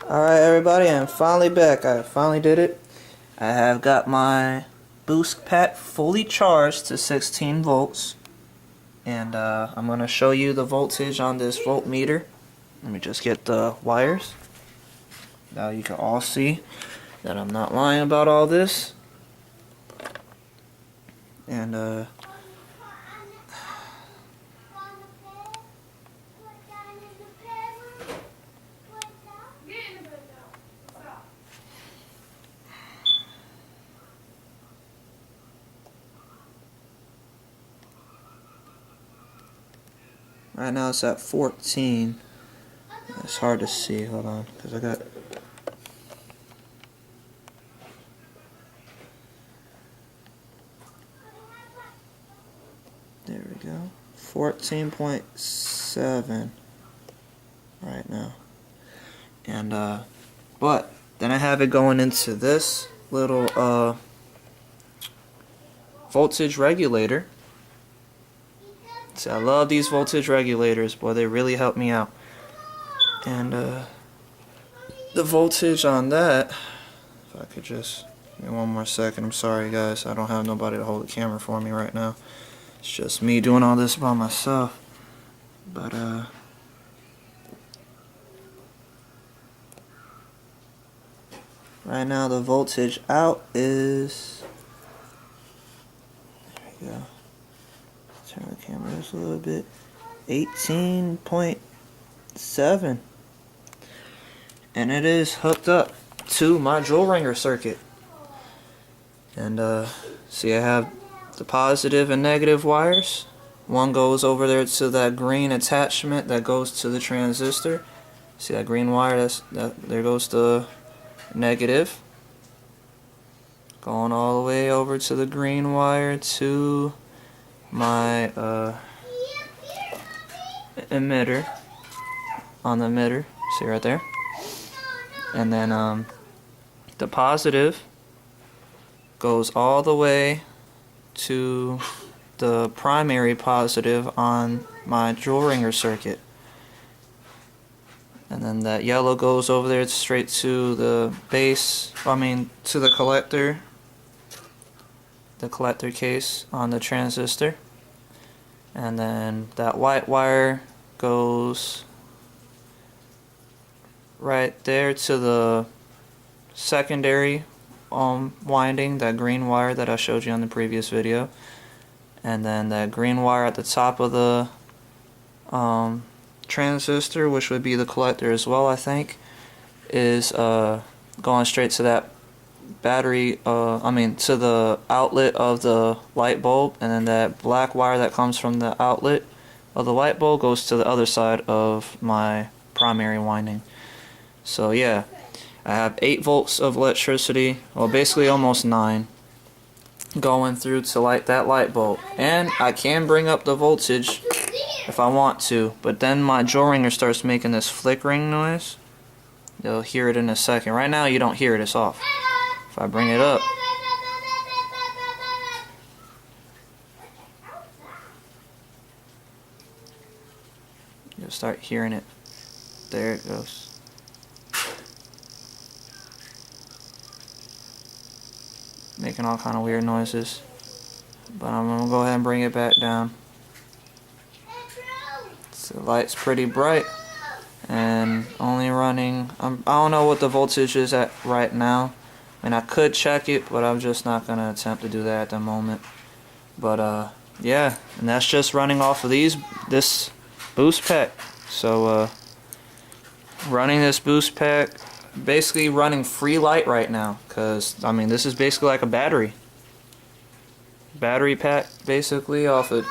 Alright everybody, I'm finally back. I finally did it. I have got my boost pack fully charged to 16 volts. And I'm going to show you the voltage on this voltmeter. Let me just get the wires. Now you can all see that I'm not lying about all this. And right now it's at 14. It's hard to see. Hold on, because I got... There we go. 14.7 right now. And but then I have it going into this little voltage regulator. See, I love these voltage regulators, boy, they really help me out. And the voltage on that, if I could just give me one more second. I'm sorry guys, I don't have nobody to hold the camera for me right now. It's just me doing all this by myself. But right now the voltage out is, there we go, turn the camera just a little bit, 18.7, and it is hooked up to my Joule Ringer circuit. And see, I have the positive and negative wires. One goes over there to that green attachment that goes to the transistor. See that green wire? There goes the negative. Going all the way over to the green wire to my emitter. On the emitter, see right there. And then the positive goes all the way to the primary positive on my Joule Ringer circuit. And then that yellow goes over there straight to the base, to the collector case on the transistor. And then that white wire goes right there to the secondary winding, that green wire that I showed you on the previous video. And then that green wire at the top of the transistor, which would be the collector as well, I think, is going straight to that battery, to the outlet of the light bulb. And then that black wire that comes from the outlet of the light bulb goes to the other side of my primary winding. So yeah, I have 8 volts of electricity, well basically almost 9, going through to light that light bulb. And I can bring up the voltage if I want to, but then my Joule Ringer starts making this flickering noise. You'll hear it in a second. Right now you don't hear it, it's off. If I bring it up, you'll start hearing it. There it goes. Making all kind of weird noises. But I'm going to go ahead and bring it back down. So the light's pretty bright and only running, I don't know what the voltage is at right now. I could check it, but I'm just not going to attempt to do that at the moment. But yeah, and that's just running off of this boost pack. So running this boost pack, basically running free light right now, because this is basically like a battery pack basically off of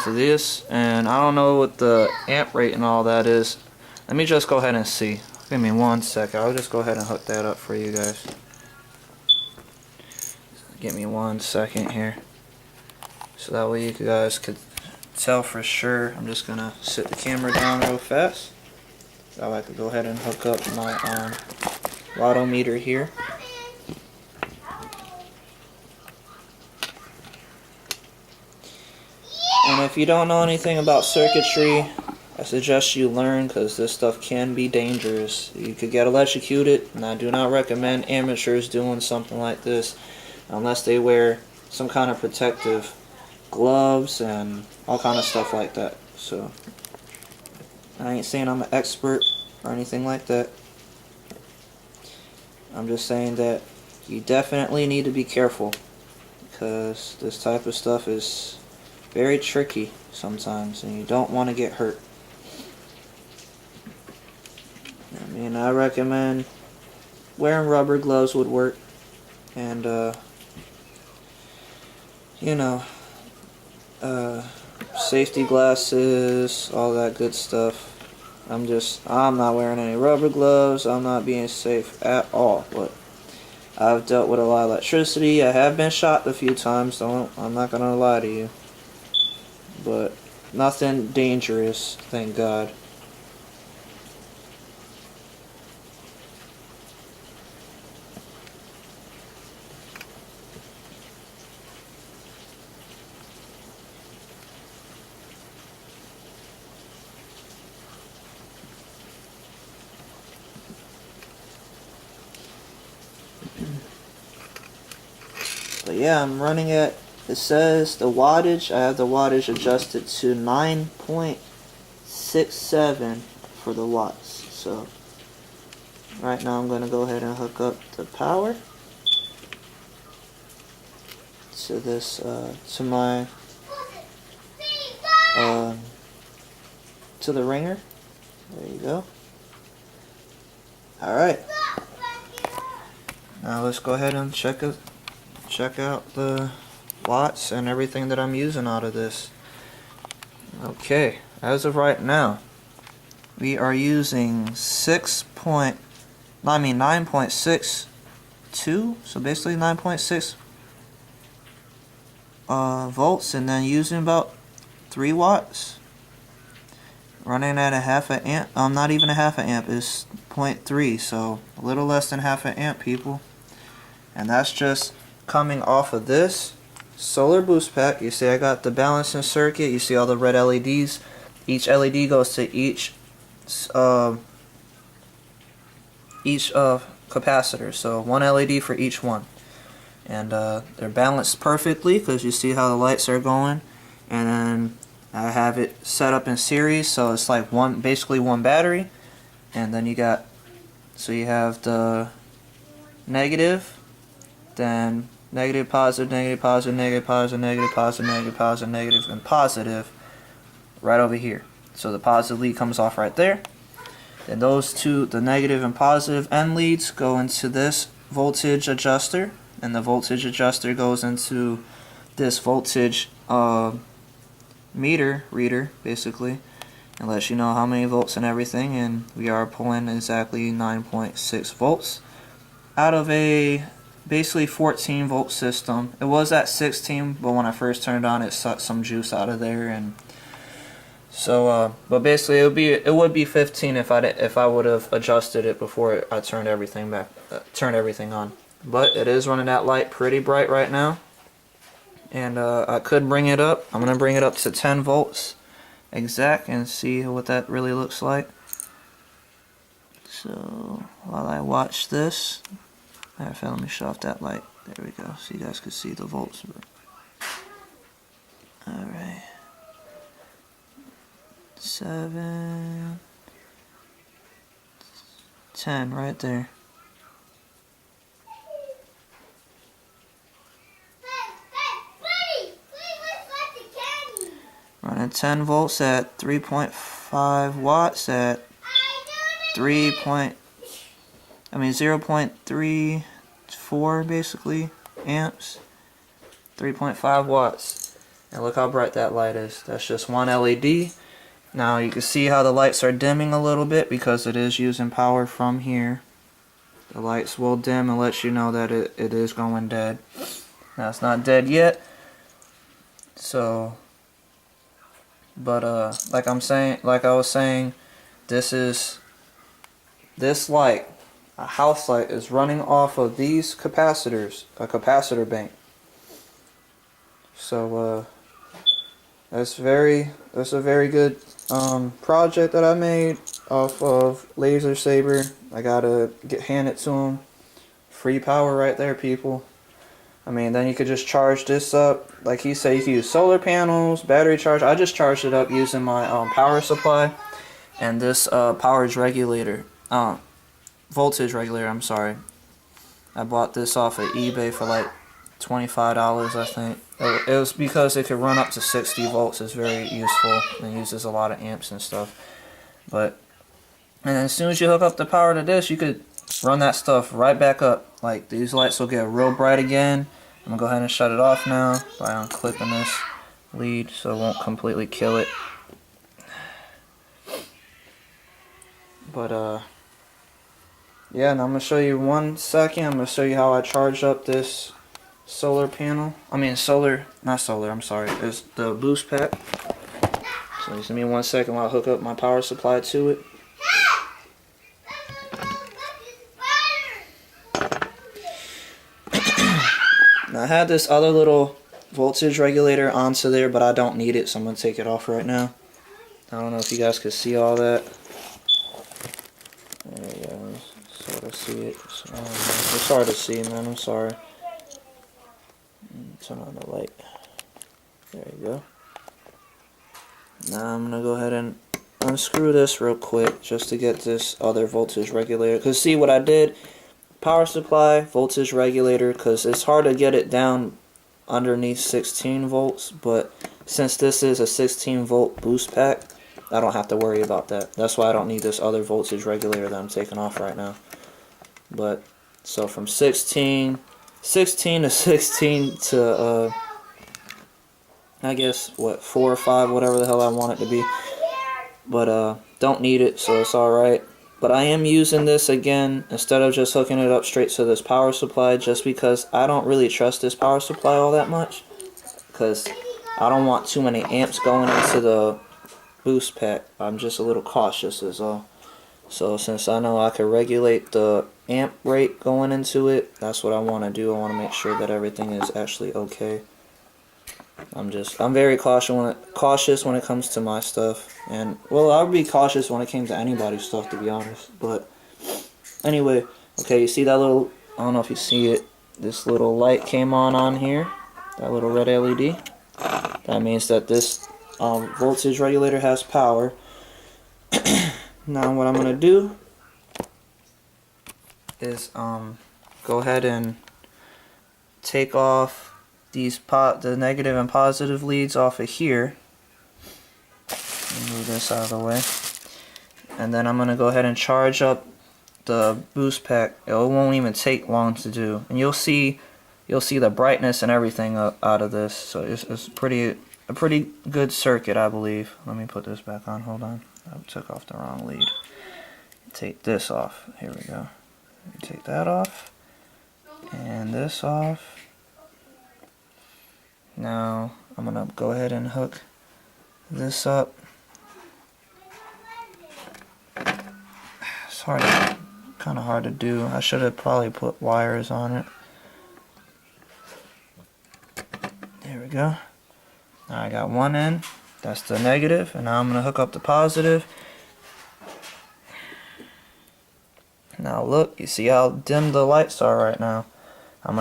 this. And I don't know what the amp rate and all that is. Let me just go ahead and see. Give me one second. I'll just go ahead and hook that up for you guys. Give me 1 second here, so that way you guys could tell for sure. I'm just gonna sit the camera down real fast. I like to go ahead and hook up my lottometer here. And if you don't know anything about circuitry, I suggest you learn, because this stuff can be dangerous. You could get electrocuted, and I do not recommend amateurs doing something like this unless they wear some kind of protective gloves and all kind of stuff like that. So I ain't saying I'm an expert or anything like that. I'm just saying that you definitely need to be careful, because this type of stuff is very tricky sometimes, and you don't want to get hurt. I mean, I recommend wearing rubber gloves would work, and you know, safety glasses, all that good stuff. I'm not wearing any rubber gloves. I'm not being safe at all. But I've dealt with a lot of electricity. I have been shot a few times. I'm not gonna lie to you. But nothing dangerous, thank God. But yeah, I'm running at, it says the wattage, I have the wattage adjusted to 9.67 for the watts. So right now I'm going to go ahead and hook up the power to this, to my, to the ringer. There you go. Alright. Now let's go ahead and check out the watts and everything that I'm using out of this. Okay, as of right now, we are using 9.62, so basically 9.6 volts, and then using about 3 watts. Running at a half an amp, not even a half an amp, is 0.3, so a little less than half an amp, people. And that's just coming off of this solar boost pack. You see I got the balancing circuit, you see all the red LEDs. Each LED goes to each capacitor, so one LED for each one. And they're balanced perfectly, because you see how the lights are going. And then I have it set up in series, so it's like basically one battery. And then you have the negative, then negative, positive, negative, positive, negative, positive, negative, positive, negative, positive, negative, and positive right over here. So the positive lead comes off right there. Then those two, the negative and positive end leads, go into this voltage adjuster, and the voltage adjuster goes into this voltage meter reader, basically, and lets you know how many volts and everything. And we are pulling exactly 9.6 volts out of a basically 14 volt system. It was at 16, but when I first turned on, it sucked some juice out of there, and so but basically it would be 15 if I would have adjusted it before I turned everything on. But it is running that light pretty bright right now. And I could bring it up. I'm going to bring it up to 10 volts exact and see what that really looks like. So while I watch this, let me shut off that light. There we go, so you guys can see the volts. Alright. 7, 10 right there. Running 10 volts at 3.5 watts at 0.34 basically amps, 3.5 watts. And look how bright that light is. That's just one LED. Now you can see how the lights are dimming a little bit because it is using power from here. The lights will dim and let you know that it is going dead. Now it's not dead yet. So, but like I was saying, this light, a house light, is running off of these capacitors, a capacitor bank. So That's a very good project that I made off of Laser Saber. I gotta hand it to him. Free power right there, people. I mean, then you could just charge this up. Like he said, you can use solar panels, battery charge. I just charged it up using my power supply and this regulator. Voltage regulator, I'm sorry. I bought this off of eBay for like $25, I think. It was because it could run up to 60 volts. It's very useful and uses a lot of amps and stuff. And then as soon as you hook up the power to this, you could run that stuff right back up. Like, these lights will get real bright again. I'm gonna go ahead and shut it off now by unclipping this lead so it won't completely kill it. But yeah, and I'm gonna show you 1 second. I'm gonna show you how I charge up this solar panel. I mean not solar, I'm sorry. It's the boost pack. So just give me 1 second while I hook up my power supply to it. Now I had this other little voltage regulator onto there, but I don't need it, so I'm gonna take it off right now. I don't know if you guys can see all that. There you go, sort of see it. It's hard to see, man, I'm sorry. Turn on the light. There you go. Now I'm gonna go ahead and unscrew this real quick just to get this other voltage regulator. Because see what I did? Power supply, voltage regulator, because it's hard to get it down underneath 16 volts, but since this is a 16 volt boost pack, I don't have to worry about that. That's why I don't need this other voltage regulator that I'm taking off right now. But so from 16 to 16 to I guess what, 4 or 5, whatever the hell I want it to be. But don't need it, so it's alright. But I am using this again instead of just hooking it up straight to this power supply, just because I don't really trust this power supply all that much, because I don't want too many amps going into the boost pack. I'm just a little cautious is all. So since I know I can regulate the amp rate going into it, that's what I want to do. I want to make sure that everything is actually okay. I'm very cautious when it comes to my stuff, and well, I would be cautious when it came to anybody's stuff, to be honest. But anyway, okay, you see that little, I don't know if you see it, this little light came on here, that little red LED. That means that this voltage regulator has power. Now what I'm gonna do is go ahead and take off the negative and positive leads off of here. Move this out of the way. And then I'm going to go ahead and charge up the boost pack. It won't even take long to do. And you'll see the brightness and everything out of this. So it's a pretty good circuit, I believe. Let me put this back on. Hold on. I took off the wrong lead. Take this off. Here we go. Take that off. And this off. Now I'm gonna go ahead and hook this up. It's kind of hard to do. I should have probably put wires on it. There we go. Now I got one end. That's the negative, and now I'm gonna hook up the positive. Now look, you see how dim the lights are right now. I'm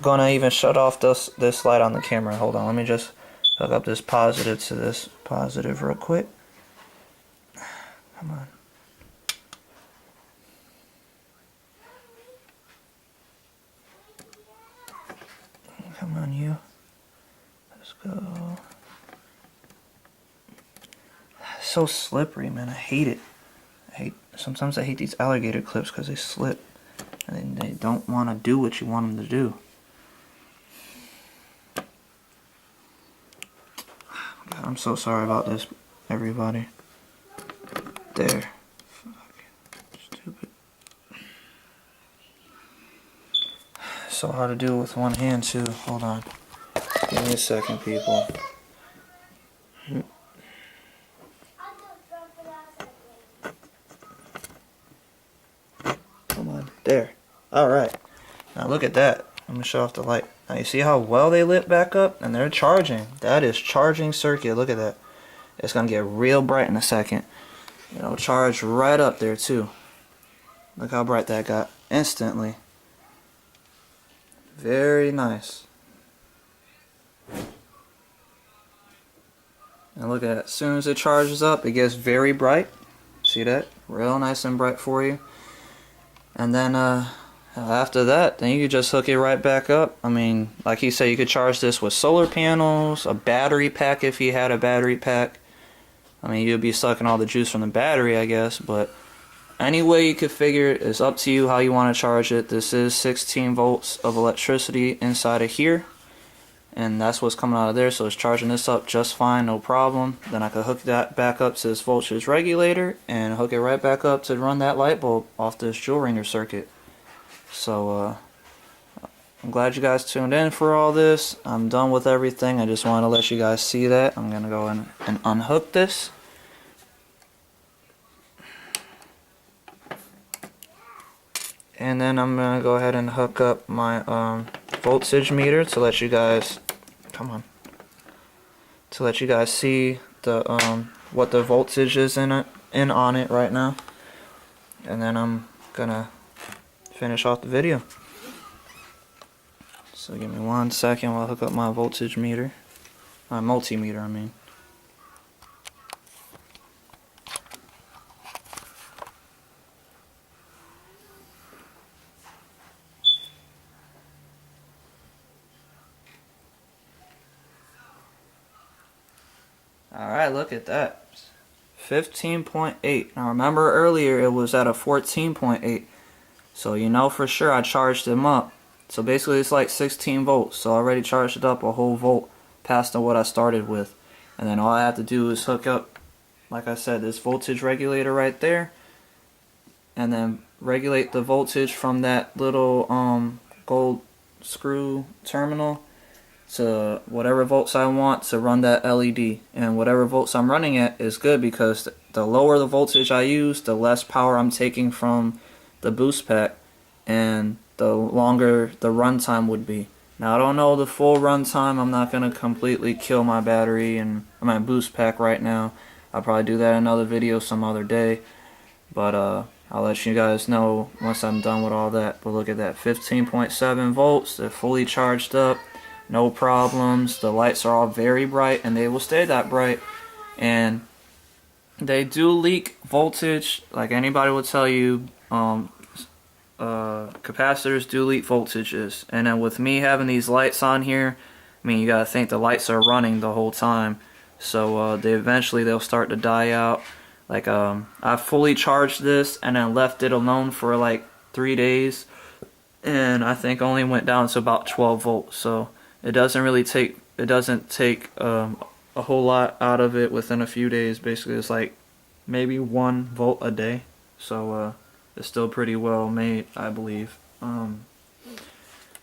gonna even shut off this light on the camera. Hold on, let me just hook up this positive to this positive real quick. Come on. Come on, you. Let's go. It's so slippery, man. I hate it. Sometimes I hate these alligator clips because they slip. And they don't want to do what you want them to do. God, I'm so sorry about this, everybody. There. Fucking stupid. So hard to do with one hand too. Hold on. Give me a second, people. Come on. There. Alright. Now look at that. I'm going to shut off the light. Now you see how well they lit back up, and they're charging. That is charging circuit. Look at that. It's gonna get real bright in a second. It'll charge right up there too. Look how bright that got instantly. Very nice. And look at it. As soon as it charges up, it gets very bright. See that? Real nice and bright for you. And then after that, then you could just hook it right back up. I mean, like he said, you could charge this with solar panels, a battery pack if you had a battery pack. I mean, you'd be sucking all the juice from the battery, I guess, but any way you could figure it is up to you how you want to charge it. This is 16 volts of electricity inside of here, and that's what's coming out of there, so it's charging this up just fine, no problem. Then I could hook that back up to this voltage regulator and hook it right back up to run that light bulb off this Joule Ringer circuit. So I'm glad you guys tuned in for all this. I'm done with everything. I just want to let you guys see that. I'm gonna go in and unhook this. And then I'm gonna go ahead and hook up my voltage meter to let you guys see the what the voltage is in on it right now. And then I'm gonna finish off the video. So give me 1 second while I hook up my voltage meter, my multimeter I mean. Alright, look at that. 15.8. Now remember earlier it was at a 14.8. So you know for sure I charged them up. So basically it's like 16 volts. So I already charged it up a whole volt past what I started with. And then all I have to do is hook up, like I said, this voltage regulator right there. And then regulate the voltage from that little gold screw terminal to whatever volts I want to run that LED. And whatever volts I'm running at is good, because the lower the voltage I use, the less power I'm taking from the boost pack, and the longer the runtime would be. Now I don't know the full runtime. I'm not going to completely kill my battery and my boost pack right now. I'll probably do that in another video some other day. But I'll let you guys know once I'm done with all that. But look at that, 15.7 volts. They're fully charged up. No problems. The lights are all very bright, and they will stay that bright. And they do leak voltage, like anybody will tell you. Capacitors do leak voltages, and then with me having these lights on here, I mean, you gotta think the lights are running the whole time, so they'll start to die out. Like I fully charged this and then left it alone for like 3 days, and I think only went down to about 12 volts. So it doesn't take a whole lot out of it within a few days. Basically it's like maybe 1 volt a day. So it's still pretty well made, I believe.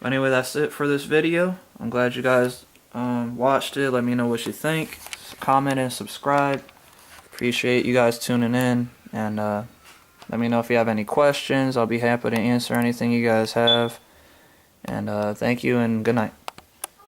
Anyway, that's it for this video. I'm glad you guys watched it. Let me know what you think. Comment and subscribe. Appreciate you guys tuning in. And let me know if you have any questions. I'll be happy to answer anything you guys have. And thank you and good night.